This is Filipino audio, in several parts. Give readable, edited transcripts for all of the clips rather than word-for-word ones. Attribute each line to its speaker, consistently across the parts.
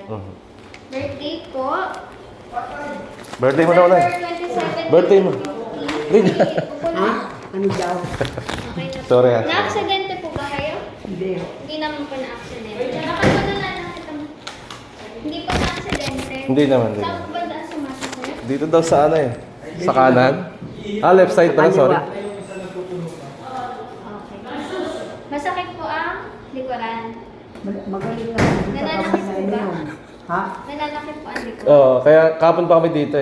Speaker 1: Birthday po.
Speaker 2: Birthday mo daw na.
Speaker 1: November 27,
Speaker 2: Birthday mo.
Speaker 1: 2015. Upo na.
Speaker 3: Ano daw?
Speaker 1: Okay na po.
Speaker 2: Sorry, ah.
Speaker 1: Na-aksidente po ba kayo?
Speaker 3: Hindi.
Speaker 1: Hindi naman po na-aksidente. Nakapagdala lang kita mo. Hindi po na-aksidente.
Speaker 2: Hindi naman, hindi.
Speaker 1: Saan po ba daan sumasakay?
Speaker 2: Dito daw sa ano eh. Sa kanan. Left side pala, sorry.
Speaker 1: Okay. Masakit po ang likuran.
Speaker 3: Magaling lang.
Speaker 1: Nananakit po ba?
Speaker 3: Ha?
Speaker 1: Nananakit po ang likuran.
Speaker 2: Oo, kaya kapon pa kami dito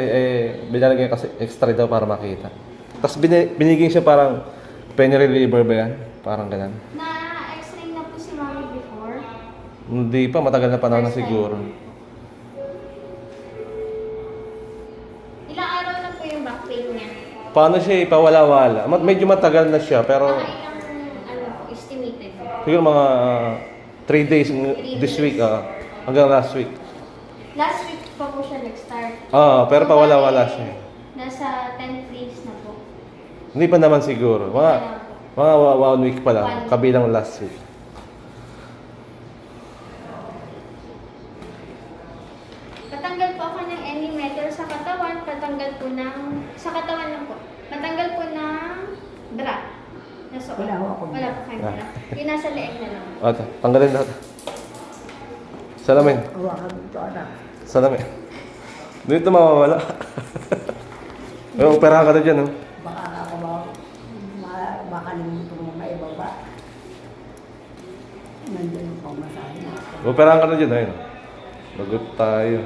Speaker 2: binalagyan kasi extra daw para makita. Tapos binigyan siya parang pain reliever ba yan? Parang ganun.
Speaker 1: Na-x-ray na po si Mommy before.
Speaker 2: Hindi pa, matagal na panahon na siguro.
Speaker 1: Ilang araw na po yung back pain niya?
Speaker 2: Paano siya ipawala-wala? Medyo matagal na siya, pero
Speaker 1: Mga ilang, po, estimated.
Speaker 2: siguro mga 3 days this week, hanggang last week.
Speaker 1: Last week pa po siya nag-start.
Speaker 2: Pero pawala-wala siya.
Speaker 1: Nasa 10 days na po.
Speaker 2: Hindi pa naman siguro. Mga 1 week pa lang, kabilang last week.
Speaker 1: Patanggal po ako ng any metal sa katawan, patanggal po ng, sa katawan lang po. Patanggal po ng bra. Nasuot.
Speaker 3: Wala ho ako.
Speaker 1: Wala po kayong bra. Yung nasa leeg na lang.
Speaker 2: Tanggalin lahat. Salamin.
Speaker 3: Hawakan mo ito, anak.
Speaker 2: Salamin. Dito mawawala. Operahan ka na dyan, no?
Speaker 3: Baka ako makalimutan mo na ibaba. Nandiyan ang pamasahe na.
Speaker 2: Operahan ka na dyan, ayun. Bagot tayo.